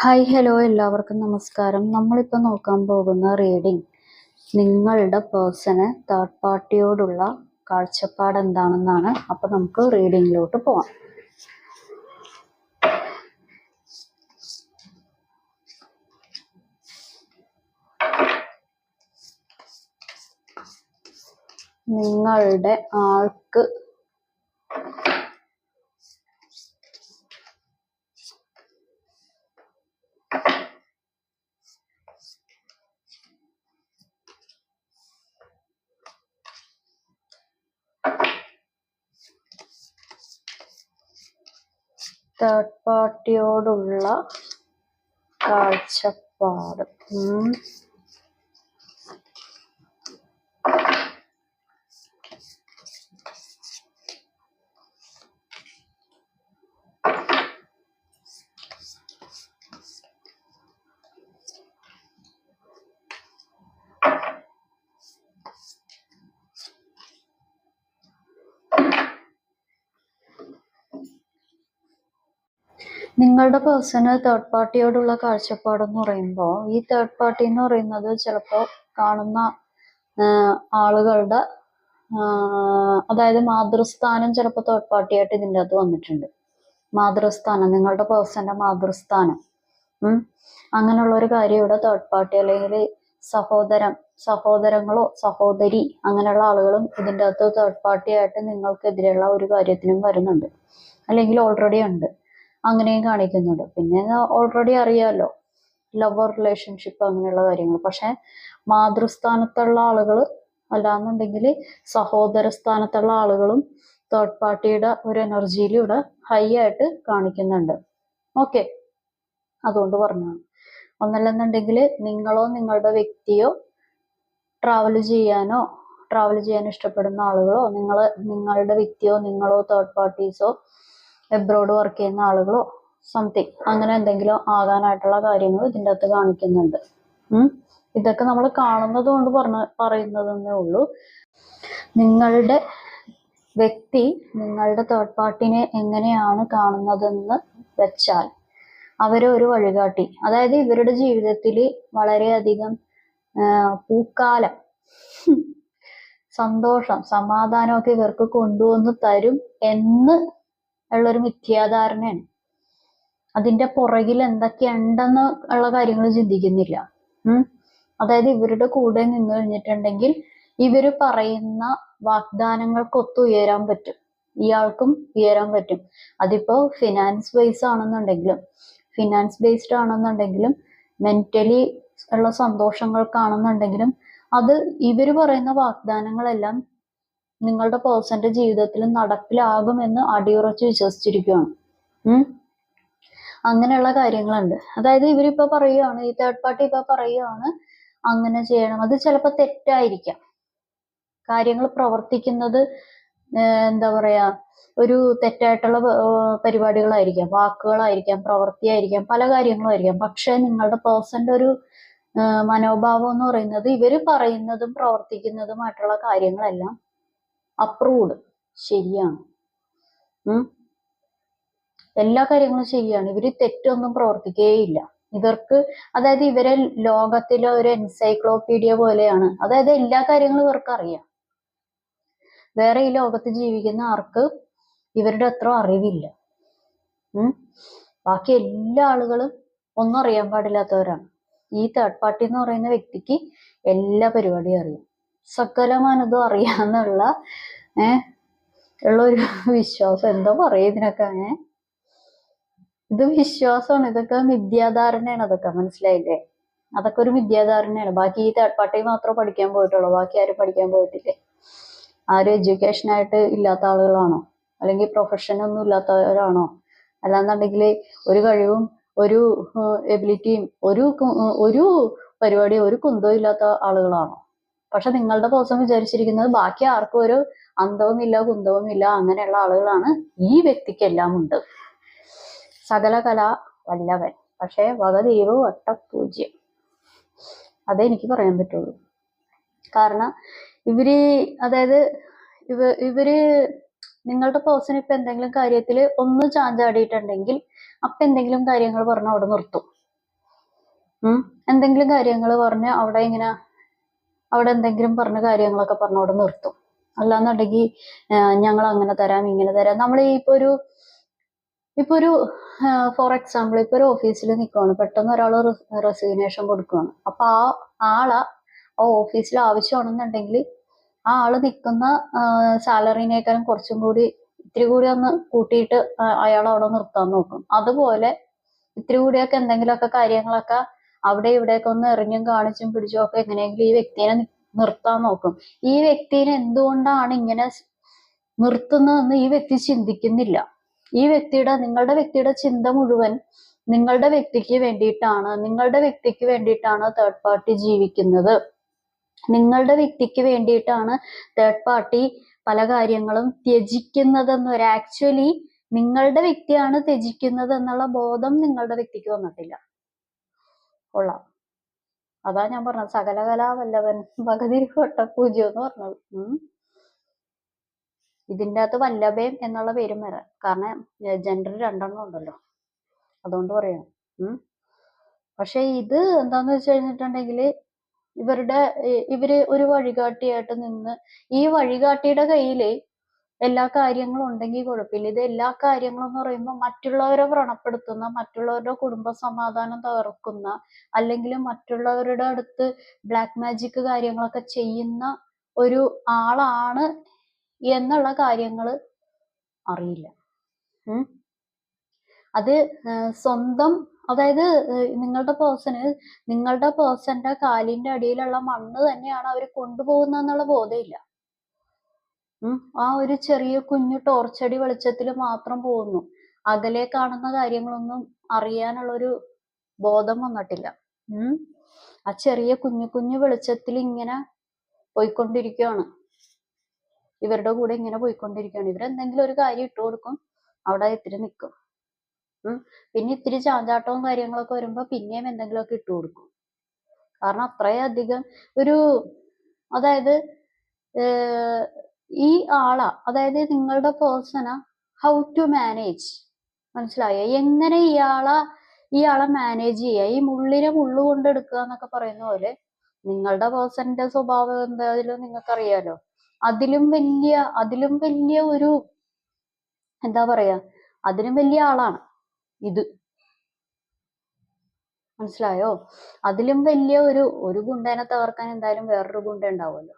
Hi hello എല്ലാവർക്കും നമസ്കാരം. നമ്മളിപ്പോൾ നോക്കാൻ പോകുന്ന റീഡിംഗ് നിങ്ങളുടെ പേഴ്സണ് തേർഡ് പാർട്ടിയോടുള്ള കാഴ്ചപ്പാട് എന്താണെന്നാണ്. അപ്പോൾ നമുക്ക് റീഡിങ്ങിലോട്ട് പോവാം. നിങ്ങളുടെ ആൾക്ക് തേർഡ് പാർട്ടിയോടുള്ള കാഴ്ചപ്പാട്. നിങ്ങളുടെ പേഴ്സണ് തേർഡ് പാർട്ടിയോടുള്ള കാഴ്ചപ്പാടെന്ന് പറയുമ്പോൾ ഈ തേർഡ് പാർട്ടി എന്ന് പറയുന്നത് ചിലപ്പോൾ കാണുന്ന ആളുകളുടെ അതായത് മാതൃസ്ഥാനം ചിലപ്പോൾ തേർഡ് പാർട്ടിയായിട്ട് ഇതിൻ്റെ അകത്ത് വന്നിട്ടുണ്ട്. മാതൃസ്ഥാനം, നിങ്ങളുടെ പേഴ്സന്റെ മാതൃസ്ഥാനം, അങ്ങനെയുള്ള ഒരു കാര്യം ഇവിടെ തേർഡ് പാർട്ടി അല്ലെങ്കിൽ സഹോദരങ്ങളോ സഹോദരി അങ്ങനെയുള്ള ആളുകളും ഇതിൻ്റെ അകത്ത് തേർഡ് പാർട്ടി ആയിട്ട് നിങ്ങൾക്കെതിരെയുള്ള ഒരു കാര്യത്തിനും വരുന്നുണ്ട്, അല്ലെങ്കിൽ ഓൾറെഡി ഉണ്ട്, അങ്ങനെയും കാണിക്കുന്നുണ്ട്. പിന്നെ ഓൾറെഡി അറിയാലോ ലവർ റിലേഷൻഷിപ്പ് അങ്ങനെയുള്ള കാര്യങ്ങൾ. പക്ഷെ മാതൃസ്ഥാനത്തുള്ള ആളുകൾ അല്ലാന്നുണ്ടെങ്കിൽ സഹോദര സ്ഥാനത്തുള്ള ആളുകളും തേർഡ് പാർട്ടിയുടെ ഒരു എനർജിയിൽ ഇവിടെ ഹൈ ആയിട്ട് കാണിക്കുന്നുണ്ട്. ഓക്കെ, അതുകൊണ്ട് പറഞ്ഞാണ്. ഒന്നല്ലെന്നുണ്ടെങ്കിൽ നിങ്ങളോ നിങ്ങളുടെ വ്യക്തിയോ ട്രാവൽ ചെയ്യാൻ ഇഷ്ടപ്പെടുന്ന ആളുകളോ നിങ്ങളുടെ വ്യക്തിയോ നിങ്ങളോ തേർഡ് പാർട്ടീസോ എബ്രോഡ് വർക്ക് ചെയ്യുന്ന ആളുകളോ സംതിങ് അങ്ങനെ എന്തെങ്കിലും ആകാനായിട്ടുള്ള കാര്യങ്ങൾ ഇതിൻ്റെ അകത്ത് കാണിക്കുന്നുണ്ട്. ഇതൊക്കെ നമ്മൾ കാണുന്നത് കൊണ്ട് പറയുന്നതെന്നേ ഉള്ളൂ. നിങ്ങളുടെ വ്യക്തി നിങ്ങളുടെ തേർഡ് പാർട്ടിനെ എങ്ങനെയാണ് കാണുന്നതെന്ന് വെച്ചാൽ അവരൊരു വഴികാട്ടി, അതായത് ഇവരുടെ ജീവിതത്തിൽ വളരെയധികം പൂക്കാലം, സന്തോഷം, സമാധാനമൊക്കെ ഇവർക്ക് കൊണ്ടുവന്ന് തരും എന്ന് ഉള്ളൊരു മിഥ്യാധാരണയാണ്. അതിന്റെ പുറകിൽ എന്തൊക്കെയുണ്ടെന്ന് ഉള്ള കാര്യങ്ങൾ ചിന്തിക്കുന്നില്ല. അതായത് ഇവരുടെ കൂടെ നിന്ന് കഴിഞ്ഞിട്ടുണ്ടെങ്കിൽ ഇവര് പറയുന്ന വാഗ്ദാനങ്ങൾക്കൊത്ത് ഉയരാൻ പറ്റും, ഇയാൾക്കും ഉയരാൻ പറ്റും. അതിപ്പോ ഫിനാൻസ് ബേസ്ഡ് ആണെന്നുണ്ടെങ്കിലും മെന്റലി ഉള്ള സന്തോഷങ്ങൾക്കാണെന്നുണ്ടെങ്കിലും അത് ഇവര് പറയുന്ന വാഗ്ദാനങ്ങളെല്ലാം നിങ്ങളുടെ പേഴ്സന്റെ ജീവിതത്തിൽ നടപ്പിലാകുമെന്ന് അടിയുറച്ച് വിശ്വസിച്ചിരിക്കുകയാണ്. അങ്ങനെയുള്ള കാര്യങ്ങളുണ്ട്. അതായത് ഇവരിപ്പോ പറയുകയാണ്, ഈ തേർഡ് പാർട്ടി ഇപ്പൊ പറയുകയാണ് അങ്ങനെ ചെയ്യണം. അത് ചിലപ്പോൾ തെറ്റായിരിക്കാം, കാര്യങ്ങൾ പ്രവർത്തിക്കുന്നത് എന്താ പറയാ ഒരു തെറ്റായിട്ടുള്ള പരിപാടികളായിരിക്കാം, വാക്കുകളായിരിക്കാം, പ്രവൃത്തിയായിരിക്കാം, പല കാര്യങ്ങളായിരിക്കാം. പക്ഷെ നിങ്ങളുടെ പേഴ്സന്റെ ഒരു മനോഭാവം എന്ന് പറയുന്നത് ഇവര് പറയുന്നതും പ്രവർത്തിക്കുന്നതുമായിട്ടുള്ള കാര്യങ്ങളെല്ലാം അപ്രൂവ്ഡ്, ശരിയാണ്. എല്ലാ കാര്യങ്ങളും ശരിയാണ്. ഇവര് തെറ്റൊന്നും പ്രവർത്തിക്കുകയില്ല. ഇവർക്ക് അതായത് ഇവരെ ലോകത്തിലെ ഒരു എൻസൈക്ലോപീഡിയ പോലെയാണ്. അതായത് എല്ലാ കാര്യങ്ങളും ഇവർക്ക് അറിയാം. വേറെ ഈ ലോകത്ത് ജീവിക്കുന്ന ആർക്ക് ഇവരുടെ അത്ര അറിവില്ല. ബാക്കി എല്ലാ ആളുകളും ഒന്നും അറിയാൻ പാടില്ലാത്തവരാണ്. ഈ തേർഡ് പാർട്ടി എന്ന് പറയുന്ന വ്യക്തിക്ക് എല്ലാ പരിപാടിയും അറിയാം, സകലമാനതും അറിയാന്നുള്ള ഉള്ളൊരു വിശ്വാസം. എന്തോ പറയും ഇതിനൊക്കെ, ഇത് വിശ്വാസമാണ്. ഇതൊക്കെ മിഥ്യാധാരണയാണ്. അതൊക്കെ മനസ്സിലായില്ലേ? അതൊക്കെ ഒരു മിഥ്യാധാരണയാണ്. ബാക്കി ഈ തേർഡ് പാർട്ടി മാത്രമേ പഠിക്കാൻ പോയിട്ടുള്ളൂ, ബാക്കി ആരും പഠിക്കാൻ പോയിട്ടില്ലേ? ആരും എഡ്യൂക്കേഷൻ ആയിട്ട് ഇല്ലാത്ത ആളുകളാണോ, അല്ലെങ്കിൽ പ്രൊഫഷൻ ഒന്നും ഇല്ലാത്തവരാണോ, അല്ലാന്നുണ്ടെങ്കിൽ ഒരു കഴിവും ഒരു എബിലിറ്റിയും ഒരു പരിപാടിയും ഒരു കുന്തവും ഇല്ലാത്ത ആളുകളാണോ? പക്ഷെ നിങ്ങളുടെ പേഴ്സൺ വിചാരിച്ചിരിക്കുന്നത് ബാക്കി ആർക്കും ഒരു അന്തവുമില്ല കുന്തവുമില്ല അങ്ങനെയുള്ള ആളുകളാണ്. ഈ വ്യക്തിക്ക് എല്ലാം ഉണ്ട്, സകല കല വല്ലവൻ, പക്ഷെ വകതീവ് വട്ടപൂജ്യം. അതേ എനിക്ക് പറയാൻ പറ്റുള്ളൂ. കാരണം അതായത് ഇവര് നിങ്ങളുടെ പേഴ്സൺ ഇപ്പൊ എന്തെങ്കിലും കാര്യത്തിൽ ഒന്ന് ചാഞ്ചാടിയിട്ടുണ്ടെങ്കിൽ അപ്പൊ എന്തെങ്കിലും കാര്യങ്ങൾ പറഞ്ഞ് അവിടെ നിർത്തും. എന്തെങ്കിലും കാര്യങ്ങൾ പറഞ്ഞ് അവിടെ എന്തെങ്കിലും പറഞ്ഞ കാര്യങ്ങളൊക്കെ പറഞ്ഞ് അവിടെ നിർത്തും. അല്ലാന്നുണ്ടെങ്കിൽ ഞങ്ങൾ അങ്ങനെ തരാം ഇങ്ങനെ തരാം. നമ്മൾ ഇപ്പൊ ഒരു ഫോർ എക്സാമ്പിൾ ഇപ്പൊ ഒരു ഓഫീസിൽ നിൽക്കുകയാണ്, പെട്ടെന്ന് ഒരാൾ റെസിഗ്നേഷൻ കൊടുക്കുകയാണ്. അപ്പൊ ആളെ ആ ഓഫീസിൽ ആവശ്യമാണെന്നുണ്ടെങ്കിൽ ആ ആള് നിൽക്കുന്ന സാലറിനേക്കാളും ഇത്തിരി കൂടി ഒന്ന് കൂട്ടിയിട്ട് അയാൾ അവിടെ നിർത്താൻ നോക്കും. അതുപോലെ ഇത്തിരി കൂടിയൊക്കെ എന്തെങ്കിലുമൊക്കെ കാര്യങ്ങളൊക്കെ അവിടെ ഇവിടെയൊക്കെ ഒന്ന് എറിഞ്ഞും കാണിച്ചും പിടിച്ചും ഒക്കെ എങ്ങനെയെങ്കിലും ഈ വ്യക്തിനെ നിർത്താൻ നോക്കും. ഈ വ്യക്തിനെ എന്തുകൊണ്ടാണ് ഇങ്ങനെ നിർത്തുന്നതെന്ന് ഈ വ്യക്തി ചിന്തിക്കുന്നില്ല. നിങ്ങളുടെ വ്യക്തിയുടെ ചിന്ത മുഴുവൻ നിങ്ങളുടെ വ്യക്തിക്ക് വേണ്ടിയിട്ടാണ് തേർഡ് പാർട്ടി ജീവിക്കുന്നത്. നിങ്ങളുടെ വ്യക്തിക്ക് വേണ്ടിയിട്ടാണ് തേർഡ് പാർട്ടി പല കാര്യങ്ങളും ആക്ച്വലി നിങ്ങളുടെ വ്യക്തിയാണ് ത്യജിക്കുന്നത് എന്നുള്ള ബോധം നിങ്ങളുടെ വ്യക്തിക്ക് വന്നിട്ടില്ല. കൊള്ളാം. അതാ ഞാൻ പറഞ്ഞത് സകലകലാ വല്ലവൻ ഭഗതിരി പൂജ്യം എന്ന് പറഞ്ഞത്. ഇതിൻ്റെ അകത്ത് വല്ലഭയും എന്നുള്ള പേരും വരാം. കാരണം ജെൻഡർ 2 ഉണ്ടല്ലോ, അതുകൊണ്ട് പറയാം. പക്ഷെ ഇത് എന്താന്ന് വെച്ച് കഴിഞ്ഞിട്ടുണ്ടെങ്കിൽ ഇവര് ഒരു വഴികാട്ടിയായിട്ട് നിന്ന്, ഈ വഴികാട്ടിയുടെ കയ്യില് എല്ലാ കാര്യങ്ങളും ഉണ്ടെങ്കിൽ കുഴപ്പമില്ല. ഇത് എല്ലാ കാര്യങ്ങളും എന്ന് പറയുമ്പോൾ മറ്റുള്ളവരെ വ്രണപ്പെടുത്തുന്ന, മറ്റുള്ളവരുടെ കുടുംബ സമാധാനം തകർക്കുന്ന, അല്ലെങ്കിൽ മറ്റുള്ളവരുടെ അടുത്ത് ബ്ലാക്ക് മാജിക് കാര്യങ്ങളൊക്കെ ചെയ്യുന്ന ഒരു ആളാണ് എന്നുള്ള കാര്യങ്ങൾ അറിയില്ല. അത് സ്വന്തം, അതായത് നിങ്ങളുടെ പേഴ്സന്റെ കാലിന്റെ അടിയിലുള്ള മണ്ണ് തന്നെയാണ് അവർ കൊണ്ടുപോകുന്നതെന്നുള്ള ബോധമില്ല. ആ ഒരു ചെറിയ കുഞ്ഞു ടോർച്ചടി വെളിച്ചത്തിൽ മാത്രം പോകുന്നു. അകലെ കാണുന്ന കാര്യങ്ങളൊന്നും അറിയാനുള്ളൊരു ബോധം വന്നിട്ടില്ല. ആ ചെറിയ കുഞ്ഞു വെളിച്ചത്തിൽ ഇങ്ങനെ പോയിക്കൊണ്ടിരിക്കുകയാണ്. ഇവരുടെ കൂടെ ഇങ്ങനെ പോയിക്കൊണ്ടിരിക്കുകയാണ്. ഇവരെന്തെങ്കിലും ഒരു കാര്യം ഇട്ട് കൊടുക്കും, അവിടെ ഇത്തിരി നിൽക്കും. പിന്നെ ഇത്തിരി ചാഞ്ചാട്ടവും കാര്യങ്ങളൊക്കെ വരുമ്പോ പിന്നെയും എന്തെങ്കിലുമൊക്കെ ഇട്ട് കൊടുക്കും. കാരണം അത്രയധികം അതായത് ഈ അതായത് നിങ്ങളുടെ പേഴ്സണ ഹൗ ടു മാനേജ്, മനസ്സിലായോ? എങ്ങനെ ഇയാളെ മാനേജ് ചെയ്യുക, ഈ മുള്ളിനെ മുള്ളു കൊണ്ടെടുക്കുക എന്നൊക്കെ പറയുന്ന പോലെ നിങ്ങളുടെ പേഴ്സന്റെ സ്വഭാവം എന്തായാലും നിങ്ങൾക്കറിയാലോ. അതിലും വലിയ ഒരു എന്താ പറയാ, അതിലും വലിയ ആളാണ് ഇത്, മനസ്സിലായോ? അതിലും വലിയ ഒരു ഗുണ്ടേനെ തകർക്കാൻ എന്തായാലും വേറൊരു ഗുണ്ട ഉണ്ടാവുമല്ലോ.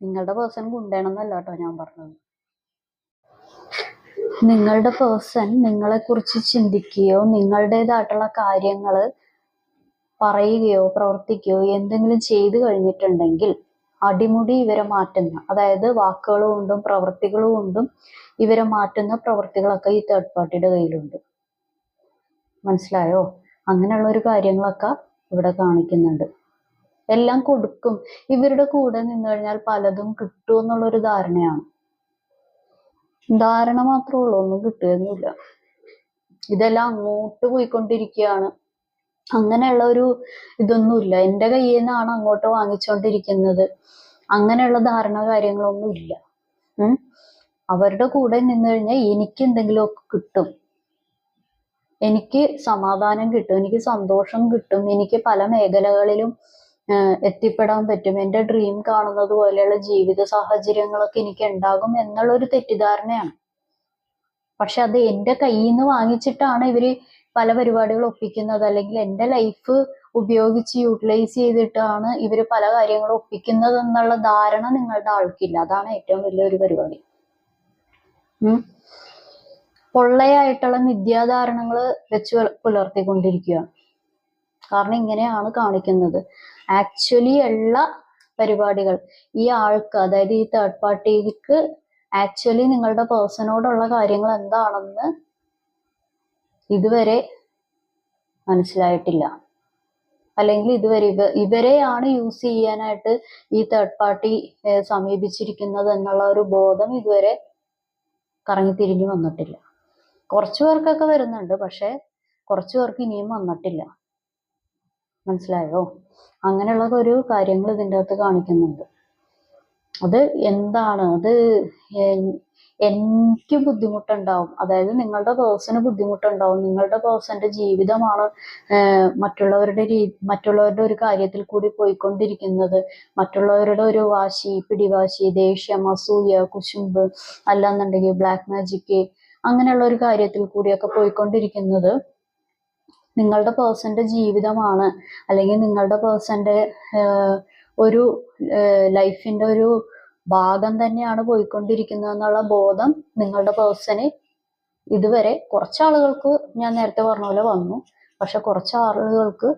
നിങ്ങളുടെ പേഴ്സൺ ഗുണ്ടേണെന്നല്ല കേട്ടോ ഞാൻ പറഞ്ഞത്. നിങ്ങളുടെ പേഴ്സൺ നിങ്ങളെ കുറിച്ച് ചിന്തിക്കുകയോ നിങ്ങളുടേതായിട്ടുള്ള കാര്യങ്ങൾ പറയുകയോ പ്രവർത്തിക്കുകയോ എന്തെങ്കിലും ചെയ്തു കഴിഞ്ഞിട്ടുണ്ടെങ്കിൽ അടിമുടി ഇവരെ മാറ്റുന്ന, അതായത് വാക്കുകൾ കൊണ്ടും പ്രവൃത്തികൾ കൊണ്ടും ഇവരെ മാറ്റുന്ന പ്രവൃത്തികളൊക്കെ ഈ തേർഡ് പാർട്ടിയുടെ കയ്യിലുണ്ട്. മനസ്സിലായോ? അങ്ങനെയുള്ള ഒരു കാര്യങ്ങളൊക്കെ ഇവിടെ കാണിക്കുന്നുണ്ട്. എല്ലാം കൊടുക്കും. ഇവരുടെ കൂടെ നിന്ന് കഴിഞ്ഞാൽ പലതും കിട്ടും എന്നുള്ളൊരു ധാരണയാണ്. ധാരണ മാത്രമേ ഉള്ളൂ, ഒന്നും കിട്ടുകയൊന്നുമില്ല. ഇതെല്ലാം അങ്ങോട്ട് പോയിക്കൊണ്ടിരിക്കുകയാണ്. അങ്ങനെയുള്ള ഇതൊന്നുമില്ല. എൻ്റെ കയ്യിൽ നിന്നാണ് അങ്ങോട്ട് വാങ്ങിച്ചുകൊണ്ടിരിക്കുന്നത്, അങ്ങനെയുള്ള ധാരണ കാര്യങ്ങളൊന്നും ഇല്ല. അവരുടെ കൂടെ നിന്ന് കഴിഞ്ഞാൽ എനിക്ക് എന്തെങ്കിലുമൊക്കെ കിട്ടും, എനിക്ക് സമാധാനം കിട്ടും, എനിക്ക് സന്തോഷം കിട്ടും, എനിക്ക് പല മേഖലകളിലും എത്തിപ്പെടാൻ പറ്റും, എൻ്റെ ഡ്രീം കാണുന്നത് പോലെയുള്ള ജീവിത സാഹചര്യങ്ങളൊക്കെ എനിക്ക് ഉണ്ടാകും എന്നുള്ളൊരു തെറ്റിദ്ധാരണയാണ്. പക്ഷെ അത് എൻ്റെ കയ്യിൽ നിന്ന് വാങ്ങിച്ചിട്ടാണ് ഇവര് പല പരിപാടികൾ ഒപ്പിക്കുന്നത്, അല്ലെങ്കിൽ എൻ്റെ ലൈഫ് ഉപയോഗിച്ച് യൂട്ടിലൈസ് ചെയ്തിട്ടാണ് ഇവര് പല കാര്യങ്ങളും ഒപ്പിക്കുന്നത് എന്നുള്ള ധാരണ നിങ്ങളുടെ ആൾക്കില്ല. അതാണ് ഏറ്റവും വലിയൊരു പരിപാടി. പൊള്ളയായിട്ടുള്ള മിഥ്യാധാരണകൾ വെച്ച് പുലർത്തിക്കൊണ്ടിരിക്കുകയാണ്. കാരണം ഇങ്ങനെയാണ് കാണിക്കുന്നത്. ആക്ച്വലി ഉള്ള പരിപാടികൾ ഈ ആൾക്ക്, അതായത് ഈ തേർഡ് പാർട്ടിക്ക് ആക്ച്വലി നിങ്ങളുടെ പേഴ്സണോടുള്ള കാര്യങ്ങൾ എന്താണെന്ന് ഇതുവരെ മനസ്സിലായിട്ടില്ല. അല്ലെങ്കിൽ ഇവരെയാണ് യൂസ് ചെയ്യാനായിട്ട് ഈ തേർഡ് പാർട്ടി സമീപിച്ചിരിക്കുന്നത് എന്നുള്ള ഒരു ബോധം ഇതുവരെ കറങ്ങി തിരിഞ്ഞു വന്നിട്ടില്ല. കുറച്ചു പേർക്കൊക്കെ വരുന്നുണ്ട്, പക്ഷെ കുറച്ചു പേർക്ക് ഇനിയും വന്നിട്ടില്ല. മനസ്സിലായോ? അങ്ങനെയുള്ള ഒരു കാര്യങ്ങൾ ഇതിൻ്റെ അകത്ത് കാണിക്കുന്നുണ്ട്. അത് എന്താണ് അത് എനിക്ക് ബുദ്ധിമുട്ടുണ്ടാവും, അതായത് നിങ്ങളുടെ പേഴ്സണ് ബുദ്ധിമുട്ടുണ്ടാവും. നിങ്ങളുടെ പേഴ്സന്റെ ജീവിതമാണ് മറ്റുള്ളവരുടെ ഒരു കാര്യത്തിൽ കൂടി പോയിക്കൊണ്ടിരിക്കുന്നത്. മറ്റുള്ളവരുടെ ഒരു വാശി, പിടിവാശി, ദേഷ്യം, അസൂയ, കുശുമ്പ്, അല്ലാന്നുണ്ടെങ്കിൽ ബ്ലാക്ക് മാജിക്, അങ്ങനെയുള്ള ഒരു കാര്യത്തിൽ കൂടിയൊക്കെ പോയിക്കൊണ്ടിരിക്കുന്നത് നിങ്ങളുടെ പേഴ്സന്റെ ജീവിതമാണ്. അല്ലെങ്കിൽ നിങ്ങളുടെ പേഴ്സന്റെ ഒരു ലൈഫിന്റെ ഒരു ഭാഗം തന്നെയാണ് പോയിക്കൊണ്ടിരിക്കുന്നത് എന്നുള്ള ബോധം നിങ്ങളുടെ പേഴ്സന് ഇതുവരെ കുറച്ചാളുകൾക്ക്, ഞാൻ നേരത്തെ പറഞ്ഞ പോലെ വന്നു, പക്ഷെ കുറച്ചാളുകൾക്ക്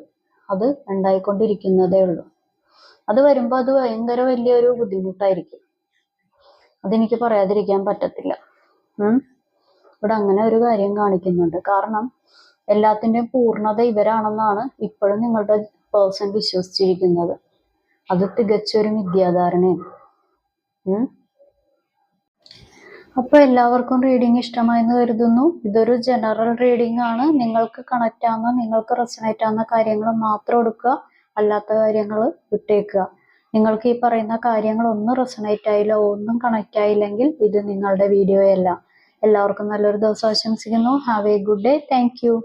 അത് ഉണ്ടായിക്കൊണ്ടിരിക്കുന്നതേ ഉള്ളൂ. അത് വരുമ്പോൾ അത് ഭയങ്കര വലിയൊരു ബുദ്ധിമുട്ടായിരിക്കും. അതെനിക്ക് പറയാതിരിക്കാൻ പറ്റത്തില്ല. ഇവിടെ അങ്ങനെ ഒരു കാര്യം കാണിക്കുന്നുണ്ട്. കാരണം എല്ലാത്തിൻ്റെയും പൂർണ്ണത ഇവരാണെന്നാണ് ഇപ്പോഴും നിങ്ങളുടെ പേഴ്സൺ വിശ്വസിച്ചിരിക്കുന്നത്. അത് തികച്ചൊരു മിഥ്യാധാരണയാണ്. അപ്പൊ എല്ലാവർക്കും റീഡിങ് ഇഷ്ടമായെന്ന് കരുതുന്നു. ഇതൊരു ജനറൽ റീഡിംഗ് ആണ്. നിങ്ങൾക്ക് കണക്റ്റ് ആവുന്ന, നിങ്ങൾക്ക് റെസണേറ്റ് ആവുന്ന കാര്യങ്ങൾ മാത്രം എടുക്കുക, അല്ലാത്ത കാര്യങ്ങൾ വിട്ടേക്കുക. നിങ്ങൾക്ക് ഈ പറയുന്ന കാര്യങ്ങളൊന്നും റെസണേറ്റ് ആയില്ല, ഒന്നും കണക്റ്റ് ആയില്ലെങ്കിൽ ഇത് നിങ്ങളുടെ വീഡിയോയല്ല. എല്ലാവർക്കും നല്ലൊരു ദിവസം ആശംസിക്കുന്നു. Have A good day. Thank you.